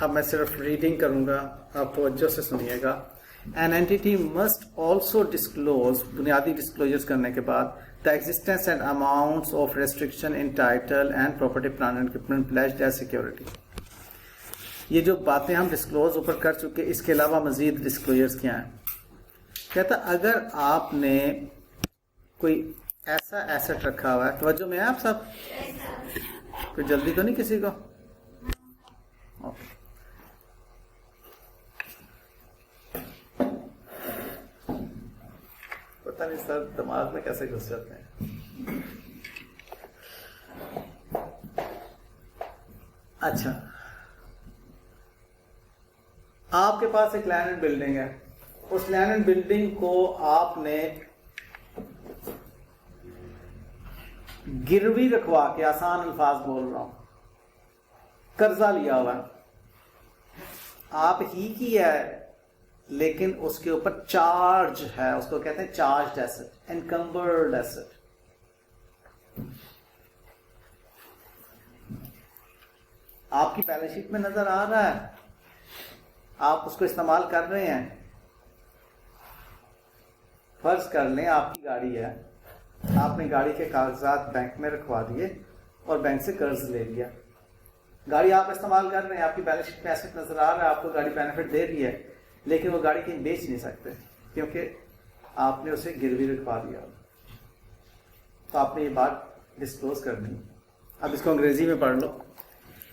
अब मैं सिर्फ रीडिंग करूंगा, आप तवज्जो से सुनिएगा। An entity must also disclose, बुनियादी डिस्क्लोजर्स करने के बाद, the existence and amounts of restriction in title and property plant and equipment pledged as security. ये जो बातें हम डिस्क्लोज ऊपर कर चुके, इसके अलावा मजीद डिस्क्लोजर्स क्या हैं? कहता अगर आपने कोई ऐसा एसेट रखा हुआ है, तवज्जो में है आप सब? कोई जल्दी तो नहीं किसी को? ओके। पता नहीं सर दिमाग में कैसे घुस जाते हैं। अच्छा, आपके पास एक लैंड एंड बिल्डिंग है, उस लैंड एंड बिल्डिंग को आपने गिरवी रखवा के, आसान अल्फाज बोल रहा हूं, कर्जा लिया हुआ है, आप ही की है, लेकिन उसके ऊपर चार्ज है, उसको कहते हैं चार्ज एसेट, एनकम्बर्ड एसेट। आपकी बैलेंस शीट में नजर आ रहा है, आप उसको इस्तेमाल कर रहे हैं। फर्ज कर लें आपकी गाड़ी है, आपने गाड़ी के कागजात बैंक में रखवा दिए और बैंक से कर्ज ले लिया। गाड़ी आप इस्तेमाल कर रहे हैं, आपकी बैलेंस शीट में एसेट नजर आ रहा है, आपको गाड़ी बेनिफिट दे रही है, लेकिन वो गाड़ी कहीं बेच नहीं सकते क्योंकि आपने उसे गिरवी रखवा दिया। तो आपने ये बात डिस्क्लोज करनी है। अब इसको अंग्रेजी में पढ़ लो।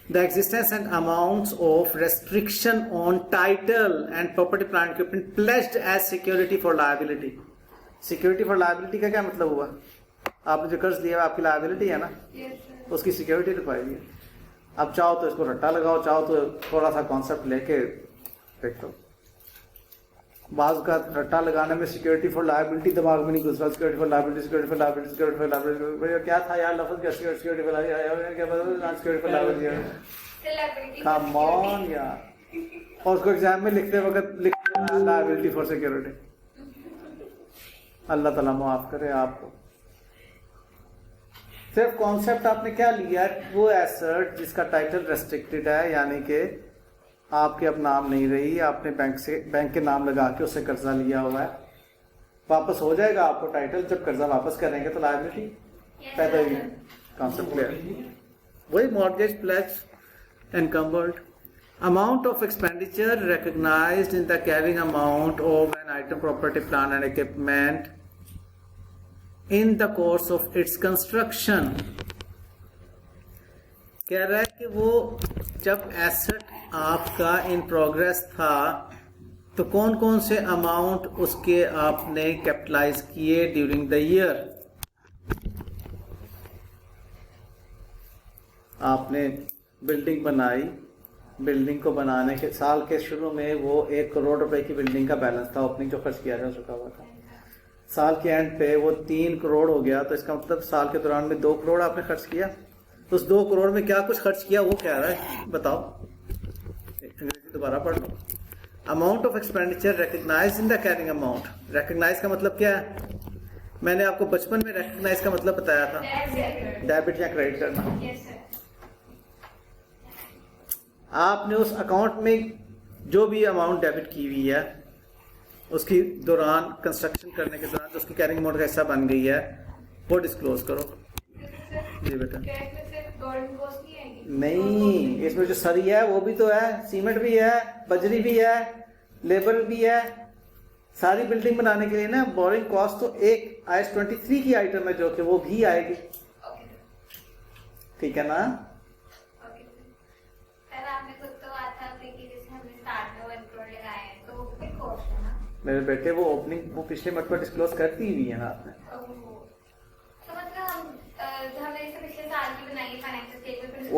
The existence and amounts of restriction on title and property plant equipment pledged as security for liability. Security for liability का क्या मतलब हुआ? आपने जो कर्ज लिया है आपकी लायबिलिटी है ना, उसकी सिक्योरिटी रखवाएगी। अब चाहो तो इसको रट्टा लगाओ, चाहो तो थोड़ा सा कॉन्सेप्ट लेके देखो। बाज का रट्टा लगाने में सिक्योरिटी फॉर लायबिलिटी दिमाग में नहीं घुस रहा। Security for liability, security for liability, security for liability, क्या था यार लफ्ज का? सिक्योरिटी फॉर लायबिलिटी, क्या पता security for liability. Come on यार। और उसको एग्जाम में लिखते वक्त लिखते लायबिलिटी फॉर सिक्योरिटी। अल्लाह ताला माफ करे आपको। सिर्फ कॉन्सेप्ट आपने क्या लिया, वो एसेट जिसका टाइटल रेस्ट्रिक्टेड है, यानी कि आपके अब नाम नहीं रही, आपने बैंक के नाम लगा के उससे कर्जा लिया हुआ है, वापस हो जाएगा आपको टाइटल। जब कर्जा वापस करेंगे तो लायबिलिटी पैदा होगी। Concept clear? वही mortgage, pledge, encumbered. Amount of expenditure recognized in the carrying amount of an item, property, plant and equipment in the course of its construction. कह रहा है कि वो जब एसेट आपका इन प्रोग्रेस था तो कौन कौन से अमाउंट उसके आपने कैपिटलाइज किए ड्यूरिंग द ईयर। आपने बिल्डिंग बनाई, बिल्डिंग को बनाने के साल के शुरू में वो 1 करोड़ रुपए की बिल्डिंग का बैलेंस था, ओपनिंग जो खर्च किया जा चुका हुआ था। साल के एंड पे वो 3 करोड़ हो गया, तो इसका मतलब साल के दौरान में 2 करोड़ आपने खर्च किया। तो उस 2 करोड़ में क्या कुछ खर्च किया वो कह रहा है, बताओ। अंग्रेजी दोबारा पढ़ लो। Amount of expenditure recognized in the carrying amount. Recognize का मतलब क्या है? मैंने आपको बचपन में रिकॉग्नाइज का मतलब बताया था, डेबिट या क्रेडिट करना। आपने उस अकाउंट में जो भी अमाउंट डेबिट की हुई है उसकी दौरान, कंस्ट्रक्शन करने के दौरान जो उसकी कैरिंग अमाउंट का हिस्सा बन गई है, वो डिस्क्लोज करो। जी बेटा। नहीं, इसमें जो सरी है वो भी तो है, सीमेंट भी है, बजरी भी है, लेबर भी है। सारी बिल्डिंग बनाने के लिए ना बोरिंग कॉस्ट तो एक IS 23 की आइटम है जो कि वो भी आएगी। ठीक है ना? मेरे बेटे वो ओपनिंग वो पिछले मरतबा डिस्क्लोज करती हुई है ना आपने।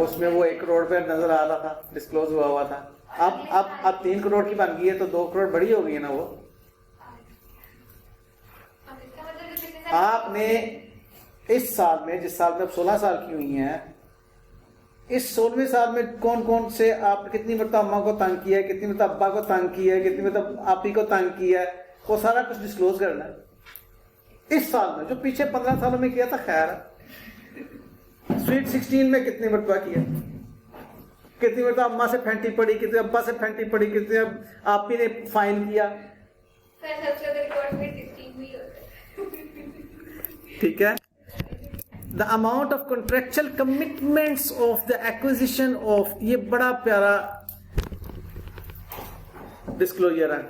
उसमें वो 1 करोड़ पे नजर आ रहा था, डिस्क्लोज हुआ था। अब 3 करोड़ की बन गई है तो 2 करोड़ बड़ी हो गई है ना वो। आपने इस साल में, जिस साल में अब 16 साल की हुई हैं, इस 16वें साल में कौन कौन से आप कितनी मरतबा अम्मा को तंग किया है, कितनी मरतबा अब्बा को तंग किया है, कितनी मरतबा आप ही को तंग किया है, वो सारा कुछ डिस्क्लोज करना है। इस साल में जो पीछे 15 सालों में किया था, खैर स्वीट 16 में कितनी मरतबा किया, कितनी बार तो अम्मा से फेंटी पड़ी, कितने अब्बा से फेंटी पड़ी, कितने आप ही ने फाइन किया। ठीक है। The amount of contractual commitments of the acquisition of, ये बड़ा प्यारा डिस्क्लोजर है।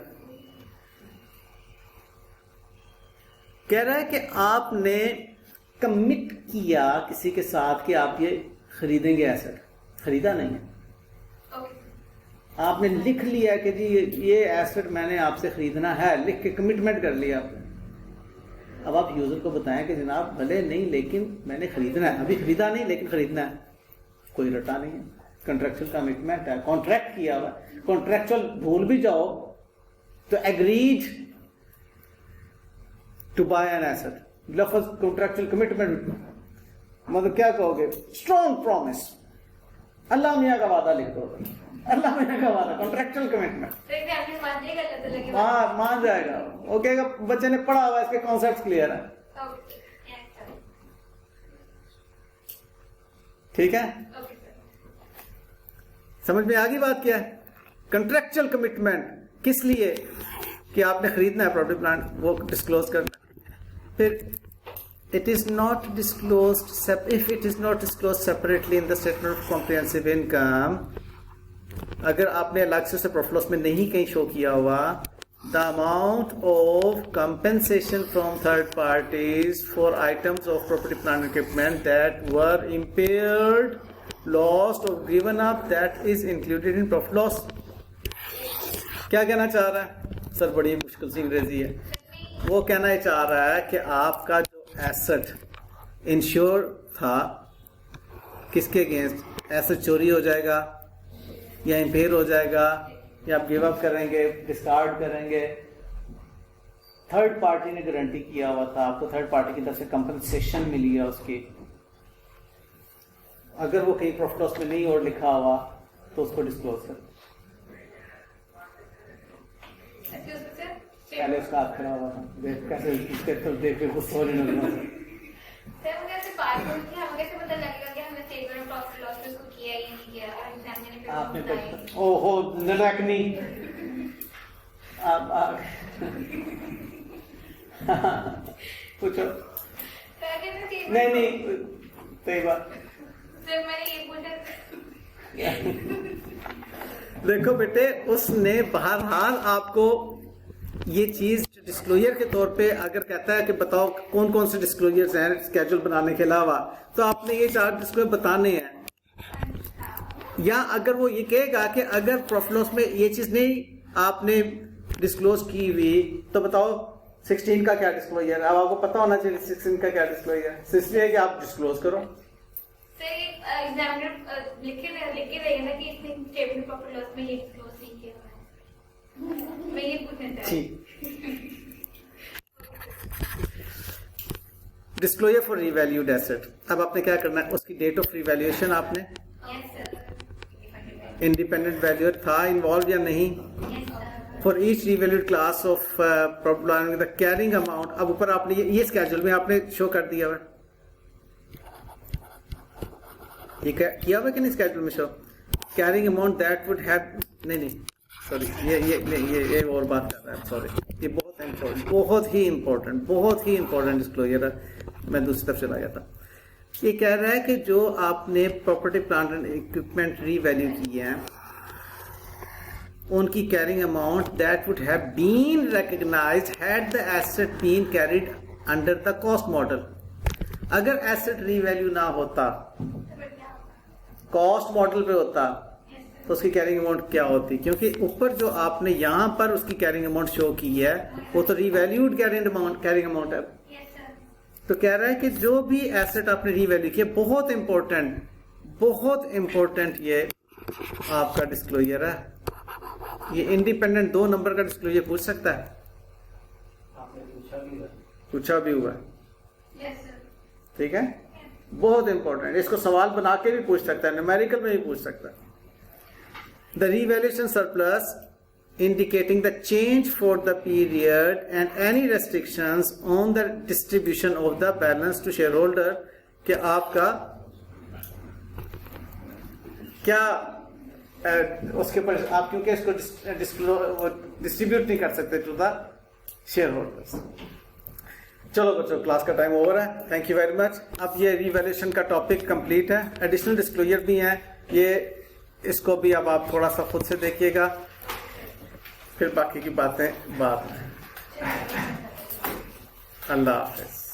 कह रहा है कि आपने कमिट किया किसी के साथ कि आप ये खरीदेंगे एसेट, खरीदा नहीं है, आपने लिख लिया कि जी ये एसेट मैंने आपसे खरीदना है, लिख के कमिटमेंट कर लिया आपने। अब आप यूजर को बताएं कि जनाब भले नहीं लेकिन मैंने खरीदना है, अभी खरीदा नहीं लेकिन खरीदना है, कोई रटा नहीं है, कॉन्ट्रेक्चुअल कमिटमेंट है, कॉन्ट्रैक्ट किया हुआ। कॉन्ट्रेक्चुअल भूल भी जाओ तो agreed to buy an asset, लफ्ज कॉन्ट्रेक्चुअल कमिटमेंट मतलब क्या कहोगे, स्ट्रॉन्ग प्रॉमिस, अल्लाह मियाँ का वादा लिख दो, अल्लाह मियाँ का वादा, कॉन्ट्रेक्चुअल कमिटमेंट। हाँ मान जाएगा, वो कहेगा बच्चे ने पढ़ा हुआ, इसके कॉन्सेप्ट क्लियर है। ठीक है, समझ में आ गई बात क्या है। कॉन्ट्रेक्चुअल कमिटमेंट किस लिए कि आपने खरीदना है प्रॉपर्टी प्लांट, वो डिस्क्लोज करना। फिर it is not disclosed if it is not disclosed separately in the statement of comprehensive income, अगर आपने अलग से उसे प्रॉफिट लॉस में नहीं कहीं शो किया हुआ, the amount of compensation from third parties for items of property plant and equipment that were impaired, lost or given up, that is included in profit loss। क्या कहना चाह रहा है सर, बड़ी मुश्किल सी अंग्रेजी है। वो कहना ही चाह रहा है कि आपका जो एसेट इंश्योर था किसके अगेंस्ट, एसेट चोरी हो जाएगा या इम्पेयर हो जाएगा या आप गिव अप करेंगे, डिस्कार्ड करेंगे, थर्ड पार्टी ने गारंटी किया हुआ था, आपको थर्ड पार्टी की तरफ से कंपनसेशन मिली है उसकी। अगर वो कहीं प्रॉफिट लॉस में नहीं और लिखा हुआ तो उसको डिस्क्लोज कर। पहले उसका हाथ खड़ा हुआ था, देख कैसे इसके तो देख के गुस्सा होने लगा। सर मुझे ऐसे बात बोल के हमें कैसे पता लगेगा कि हमने स्टेटमेंट ऑफ प्रॉफिट लॉस में उसको किया या नहीं किया, और एग्जामिनर ने आपने तो ओहो नलाकनी आप पूछो। नहीं नहीं सही बात। सर मैंने ये पूछा। देखो बेटे, उसने बहरहाल आपको ये चीज डिस्क्लोजर के तौर पे अगर कहता है कि बताओ कौन कौन से डिस्क्लोजर्स हैं स्केड्यूल बनाने के अलावा, तो आपने ये 4 डिस्क्लोजर बताने हैं। या अगर वो ये कहेगा कि अगर प्रॉफिट लॉस में ये चीज नहीं आपने डिस्क्लोज की हुई तो बताओ 16 का क्या डिस्क्लोजर है। अब आपको पता होना चाहिए 16 का क्या डिस्क्लोजर है, इसलिए कि आप डिस्क्लोज करो। एग्जामिनर लिख के रहेगा ना कि इसने स्टेटमेंट ऑफ प्रॉफिट लॉस में ये डिस्क्लोज नहीं किया हुआ है। मैं ये पूछना चाहती हूँ। डिस्क्लोजर फॉर रीवैल्यूड एसेट, अब आपने क्या करना है, उसकी डेट ऑफ रीवैल्यूएशन आपने इंडिपेंडेंट वैल्यूअर था इन्वॉल्व या नहीं, for each revalued class of problem the carrying amount. अब ऊपर आपने ये स्केड्यूल में आपने शो कर दिया हुआ, ये किया हुआ कि नहीं स्केड्यूल में show, carrying amount that would have, नहीं सॉरी ये और बात कर रहा है, सॉरी ये बहुत ही इंपॉर्टेंट डिस्क्लोजर है, मैं दूसरी तरफ चला गया था। ये कह रहा है कि जो आपने property plant and equipment revalue किए हैं उनकी carrying amount that would have been recognised had the asset been carried under the cost model. अगर एसेट रीवैल्यू ना होता, कॉस्ट मॉडल पे होता, तो उसकी कैरिंग अमाउंट क्या होती, क्योंकि ऊपर जो आपने यहां पर उसकी कैरिंग अमाउंट शो की है वो तो रीवैल्यूड कैरिंग अमाउंट है। तो कह रहा है कि जो भी एसेट आपने रीवैल्यू किया, बहुत इंपॉर्टेंट ये आपका डिस्क्लोजर है। ये इंडिपेंडेंट 2 नंबर का डिस्क्लोजर पूछ सकता है, पूछा भी हुआ है, ठीक है, बहुत इंपॉर्टेंट। इसको सवाल बना के भी पूछ सकता है, न्यूमेरिकल में भी पूछ सकता है। The revaluation surplus indicating the change for the period and any restrictions on the distribution of the balance to shareholder, कि आपका क्या उसके ऊपर आप क्योंकि इसको डिस्ट्रीब्यूट नहीं कर सकते टू द शेयर होल्डर्स। चलो बच्चों, क्लास का टाइम ओवर है। Thank you very much. अब ये रिवैल्यूएशन का टॉपिक कंप्लीट है। एडिशनल डिस्क्लोजर भी है, ये इसको भी अब आप थोड़ा सा खुद से देखिएगा, फिर बाकी की बातें बाद में। अल्लाह हाफिज।